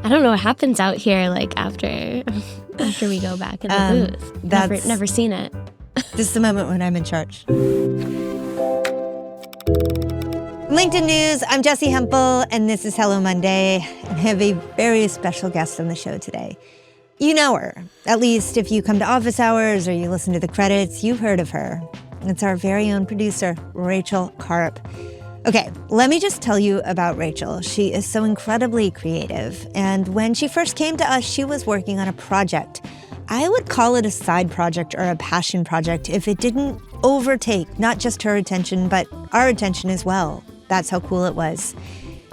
I don't know what happens out here like after we go back in the booth. Never seen it. This is the moment when I'm in charge. LinkedIn News, I'm Jessi Hempel, and this is Hello Monday. I have a very special guest on the show today. You know her. At least if you come to office hours or you listen to the credits, you've heard of her. It's our very own producer, Rachel Karp. Okay, let me just tell you about Rachel. She is so incredibly creative. And when she first came to us, she was working on a project. I would call it a side project or a passion project if it didn't overtake not just her attention, but our attention as well. That's how cool it was.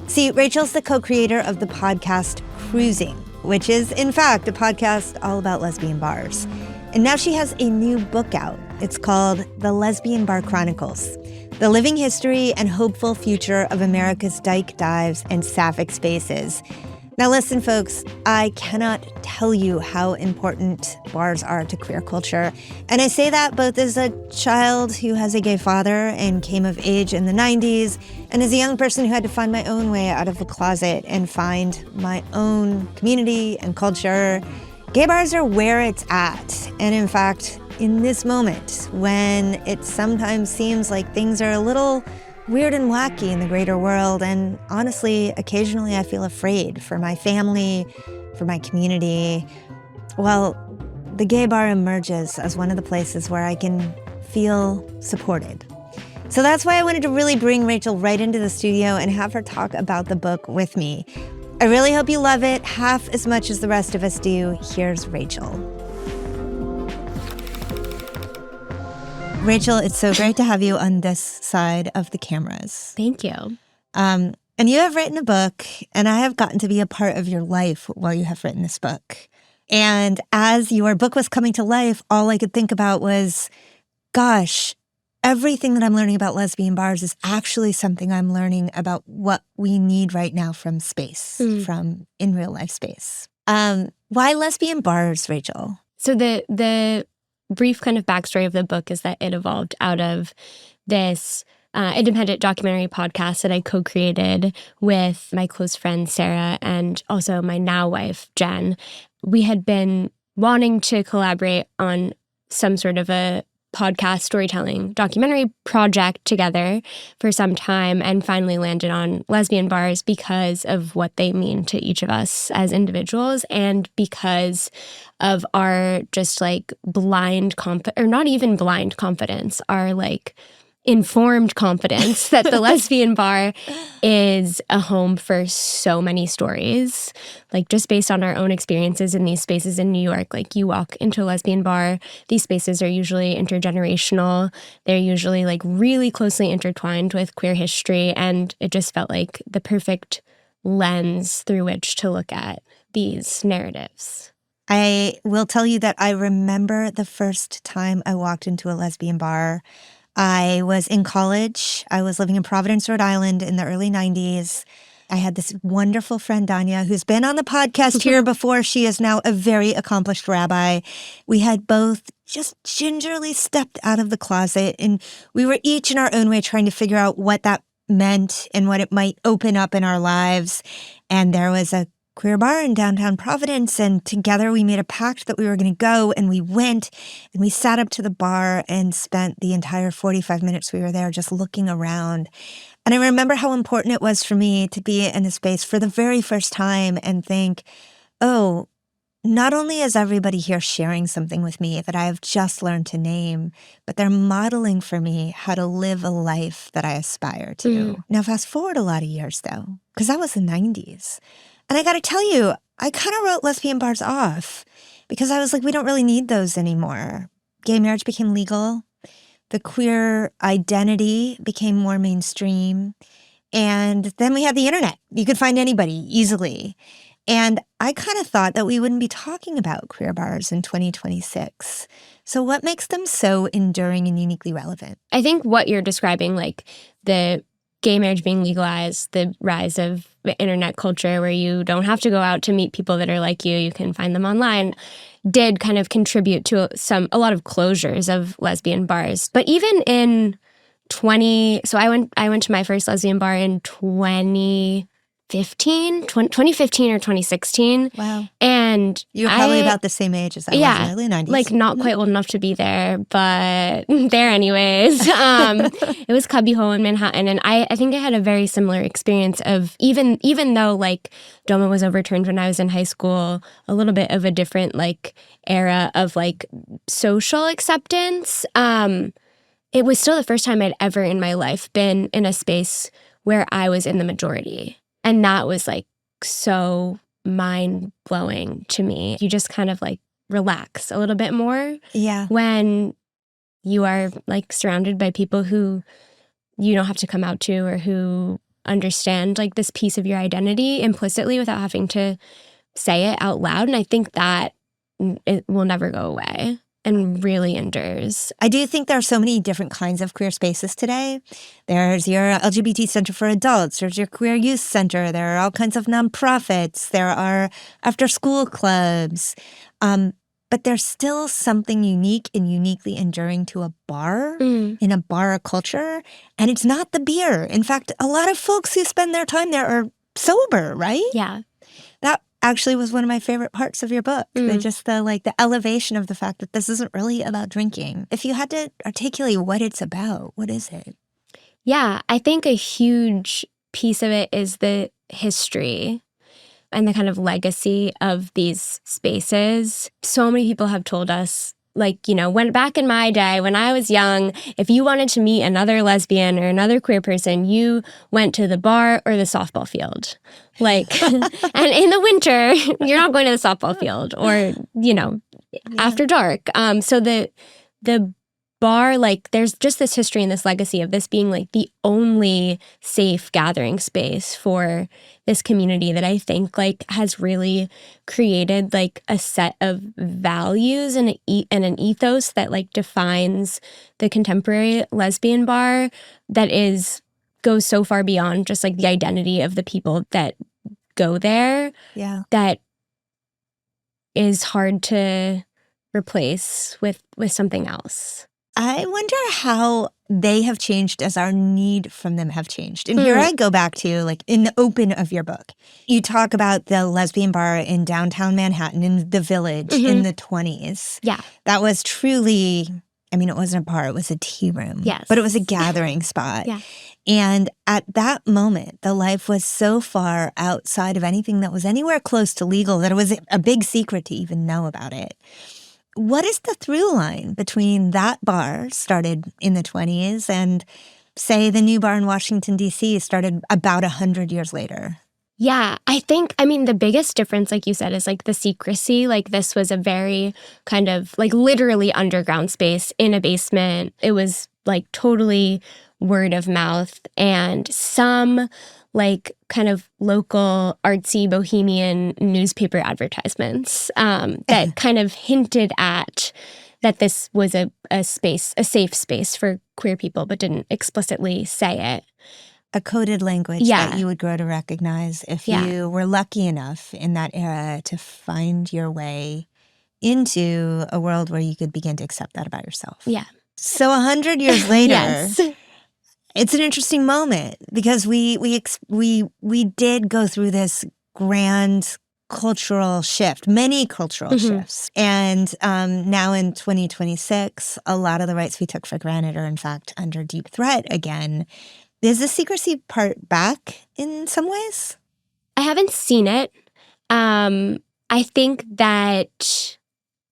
See, Rachel's the co-creator of the podcast Cruising, which is, in fact, a podcast all about lesbian bars. And now she has a new book out. It's called The Lesbian Bar Chronicles, the living history and hopeful future of America's Dyke dives and Sapphic spaces. Now listen, folks, I cannot tell you how important bars are to queer culture. And I say that both as a child who has a gay father and came of age in the 90s, and as a young person who had to find my own way out of the closet and find my own community and culture. Gay bars are where it's at. And in fact, in this moment, when it sometimes seems like things are a little weird and wacky in the greater world, and honestly, occasionally I feel afraid for my family, for my community, well, the gay bar emerges as one of the places where I can feel supported. So that's why I wanted to really bring Rachel right into the studio and have her talk about the book with me. I really hope you love it half as much as the rest of us do. Here's Rachel. Rachel, it's so great to have you on this side of the cameras. Thank you. And you have written a book, and I have gotten to be a part of your life while you have written this book. And as your book was coming to life, all I could think about was, gosh, everything that I'm learning about lesbian bars is actually something I'm learning about what we need right now from space, from in real life space. Why lesbian bars, Rachel? So the brief kind of backstory of the book is that it evolved out of this independent documentary podcast that I co-created with my close friend Sarah and also my now wife, Jen. We had been wanting to collaborate on some sort of a podcast storytelling documentary project together for some time and finally landed on lesbian bars because of what they mean to each of us as individuals and because of our just like or not even blind confidence, our like informed confidence that the lesbian bar is a home for so many stories. Like just based on our own experiences in these spaces in New York, like you walk into a lesbian bar, these spaces are usually intergenerational. They're usually like really closely intertwined with queer history. And it just felt like the perfect lens through which to look at these narratives. I will tell you that I remember the first time I walked into a lesbian bar. I was in college. I was living in Providence, Rhode Island in the early 90s. I had this wonderful friend, Danya, who's been on the podcast here before. She is now a very accomplished rabbi. We had both just gingerly stepped out of the closet, and we were each in our own way trying to figure out what that meant and what it might open up in our lives. And there was a queer bar in downtown Providence, and together we made a pact that we were going to go, and we went, and we sat up to the bar and spent the entire 45 minutes we were there just looking around. And I remember how important it was for me to be in a space for the very first time and think, oh, not only is everybody here sharing something with me that I have just learned to name, but they're modeling for me how to live a life that I aspire to. Now, fast forward a lot of years, though, because that was the 90s. And I got to tell you, I kind of wrote lesbian bars off because I was like, we don't really need those anymore. Gay marriage became legal. The queer identity became more mainstream. And then we had the internet. You could find anybody easily. And I kind of thought that we wouldn't be talking about queer bars in 2026. So what makes them so enduring and uniquely relevant? I think what you're describing, like the gay marriage being legalized, the rise of the internet culture where you don't have to go out to meet people that are like you can find them online, did kind of contribute to a lot of closures of lesbian bars. But even in so I went to my first lesbian bar in 2013, 2015 or 2016. Wow. And You're probably about the same age as I was in the early 90s. Like not quite old enough to be there, but there anyways. It was Cubbyhole in Manhattan. And I think I had a very similar experience of even though like DOMA was overturned when I was in high school, a little bit of a different like era of like social acceptance. It was still the first time I'd ever in my life been in a space where I was in the majority. And that was like so mind-blowing to me. You just kind of like relax a little bit more when you are like surrounded by people who you don't have to come out to or who understand like this piece of your identity implicitly without having to say it out loud. And I think that it will never go away and really endures. I do think there are so many different kinds of queer spaces today. There's your LGBT Center for Adults. There's your Queer Youth Center. There are all kinds of nonprofits. There are after-school clubs. But there's still something unique and uniquely enduring to a bar, in a bar culture. And it's not the beer. In fact, a lot of folks who spend their time there are sober, right? Yeah. That actually was one of my favorite parts of your book. The elevation of the fact that this isn't really about drinking. If you had to articulate what it's about, what is it? Yeah, I think a huge piece of it is the history and the kind of legacy of these spaces. So many people have told us, like, you know, when back in my day, when I was young, if you wanted to meet another lesbian or another queer person, you went to the bar or the softball field. Like, and in the winter, you're not going to the softball field or, you know, after dark. So the bar, like, there's just this history and this legacy of this being like the only safe gathering space for this community that I think like has really created like a set of values and an ethos that like defines the contemporary lesbian bar that goes so far beyond just like the identity of the people that go there. Yeah. That is hard to replace with something else. I wonder how they have changed as our need from them have changed. And here I go back to, like, in the open of your book, you talk about the lesbian bar in downtown Manhattan, in the Village, in the 20s. Yeah. That was truly, I mean, it wasn't a bar, it was a tea room. Yes. But it was a gathering spot. Yeah. And at that moment, the life was so far outside of anything that was anywhere close to legal that it was a big secret to even know about it. What is the through line between that bar, started in the 20s, and, say, the new bar in Washington, D.C., started about 100 years later? Yeah, I mean, the biggest difference, like you said, is like the secrecy. Like this was a very kind of like literally underground space in a basement. It was like totally word of mouth and some like kind of local artsy bohemian newspaper advertisements that kind of hinted at that this was a safe space for queer people, but didn't explicitly say it. A coded language that you would grow to recognize if you were lucky enough in that era to find your way into a world where you could begin to accept that about yourself. Yeah. So 100 years later, it's an interesting moment because we did go through this grand cultural shift, many cultural shifts. And now in 2026, a lot of the rights we took for granted are in fact under deep threat again. Is the secrecy part back in some ways? I haven't seen it. I think that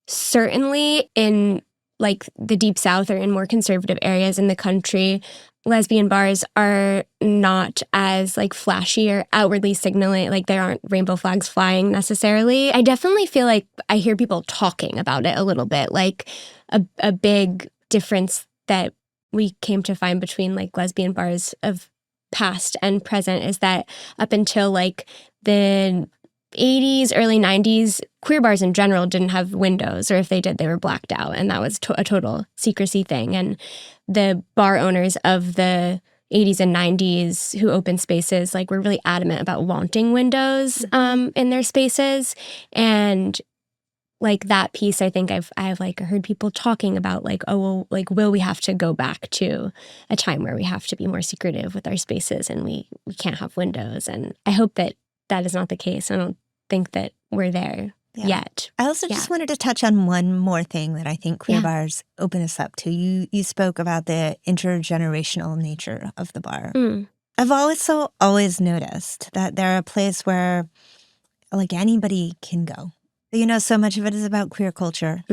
certainly in like the Deep South or in more conservative areas in the country, lesbian bars are not as like flashy or outwardly signaling, like there aren't rainbow flags flying necessarily. I definitely feel like I hear people talking about it a little bit, like a big difference that we came to find between like lesbian bars of past and present is that up until like the 80s, early 90s, queer bars in general didn't have windows, or if they did, they were blacked out. And that was a total secrecy thing. And the bar owners of the 80s and 90s who opened spaces like were really adamant about wanting windows in their spaces. And like that piece, I think I've like heard people talking about like, oh, well, like, will we have to go back to a time where we have to be more secretive with our spaces and we can't have windows? And I hope that that is not the case. I don't think that we're there yet. I also just wanted to touch on one more thing that I think queer bars open us up to. You spoke about the intergenerational nature of the bar. I've always noticed that they're a place where like anybody can go. You know, so much of it is about queer culture.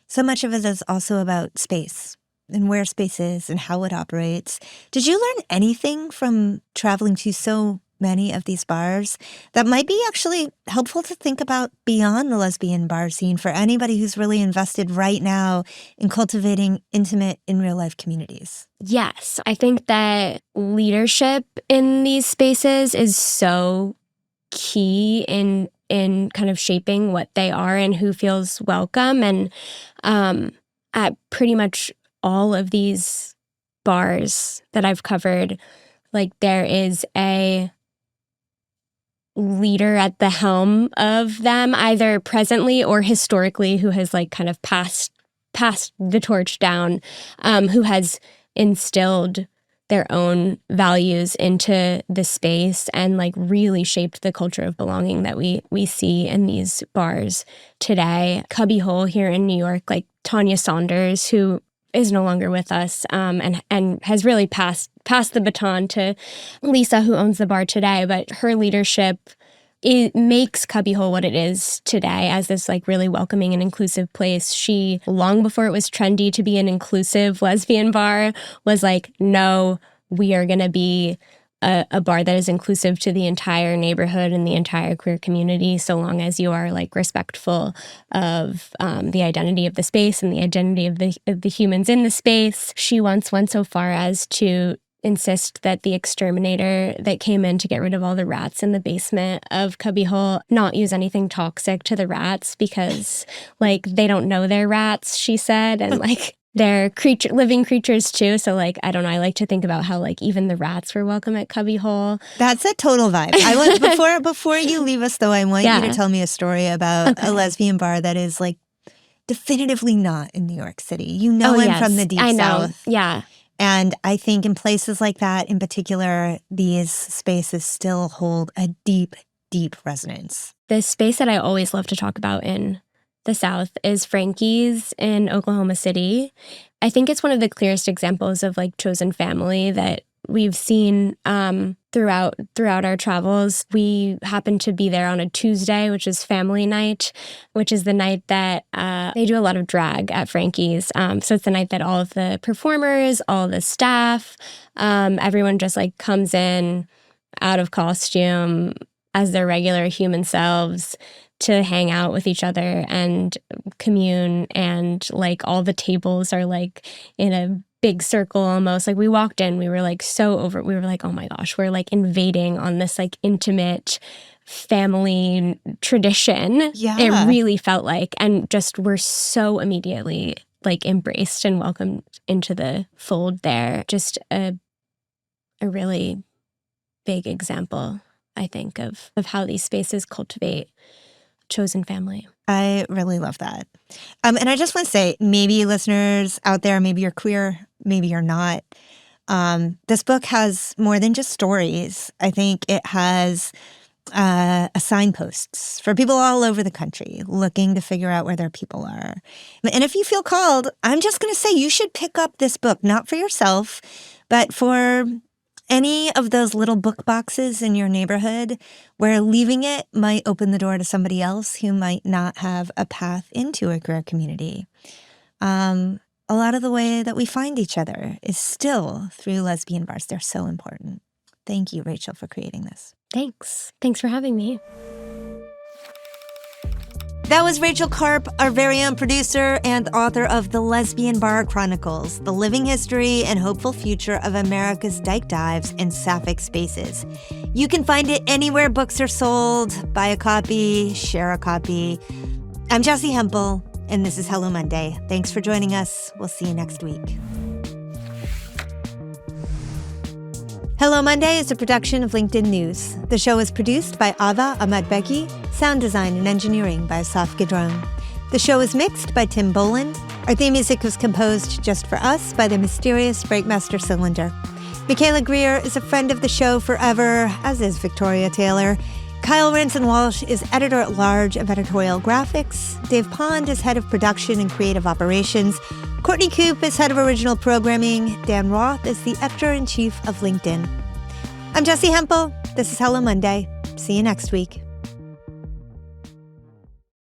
So much of it is also about space and where space is and how it operates. Did you learn anything from traveling to so many of these bars that might be actually helpful to think about beyond the lesbian bar scene for anybody who's really invested right now in cultivating intimate in real life communities? Yes. I think that leadership in these spaces is so key in kind of shaping what they are and who feels welcome. And at pretty much all of these bars that I've covered, like there is a leader at the helm of them, either presently or historically, who has like kind of passed the torch down, who has instilled their own values into the space and like really shaped the culture of belonging that we see in these bars today. Cubbyhole here in New York, like Tanya Saunders, who is no longer with us, and has really passed the baton to Lisa, who owns the bar today. But her leadership, it makes Cubbyhole what it is today as this like really welcoming and inclusive place. She, long before it was trendy to be an inclusive lesbian bar, was like, no, we are going to be a bar that is inclusive to the entire neighborhood and the entire queer community, so long as you are like respectful of the identity of the space and the identity of the humans in the space. She once went so far as to insist that the exterminator that came in to get rid of all the rats in the basement of Cubbyhole not use anything toxic to the rats because like they don't know they're rats, she said, and like they're living creatures too. So like, I don't know, I like to think about how like even the rats were welcome at Cubbyhole. That's a total vibe. I want before you leave us though, I want you to tell me a story about a lesbian bar that is like definitively not in New York City. You know, I'm from the deep South. Yeah. And I think in places like that in particular, these spaces still hold a deep, deep resonance. The space that I always love to talk about in the South is Frankie's in Oklahoma City. I think it's one of the clearest examples of like chosen family that we've seen throughout our travels. We happened to be there on a Tuesday, which is family night, which is the night that they do a lot of drag at Frankie's. So it's the night that all of the performers, all of the staff, everyone just like comes in out of costume as their regular human selves to hang out with each other and commune. And like all the tables are like in a big circle almost. Like we walked in, we were like we were like, oh my gosh, we're like invading on this like intimate family tradition. Yeah. It really felt like, and just we're so immediately like embraced and welcomed into the fold there. Just a really big example, I think, of how these spaces cultivate chosen family. I really love that. And I just want to say, maybe listeners out there, maybe you're queer, maybe you're not. This book has more than just stories. I think it has signposts for people all over the country looking to figure out where their people are. And if you feel called, I'm just going to say you should pick up this book, not for yourself, but for any of those little book boxes in your neighborhood where leaving it might open the door to somebody else who might not have a path into a queer community. A lot of the way that we find each other is still through lesbian bars. They're so important. Thank you, Rachel, for creating this. Thanks. Thanks for having me. That was Rachel Karp, our very own producer and author of The Lesbian Bar Chronicles, the living history and hopeful future of America's Dyke dives and Sapphic spaces. You can find it anywhere books are sold. Buy a copy, share a copy. I'm Jessi Hempel, and this is Hello Monday. Thanks for joining us. We'll see you next week. Hello Monday is a production of LinkedIn News. The show is produced by Ava Ahmadbeki, sound design and engineering by Asaf Gidron. The show is mixed by Tim Boland. Our theme music was composed just for us by the mysterious Breakmaster Cylinder. Michaela Greer is a friend of the show forever, as is Victoria Taylor. Kyle Ranson-Walsh is editor-at-large of editorial graphics. Dave Pond is head of production and creative operations. Courtney Coop is head of original programming. Dan Roth is the editor-in-chief of LinkedIn. I'm Jessi Hempel. This is Hello Monday. See you next week.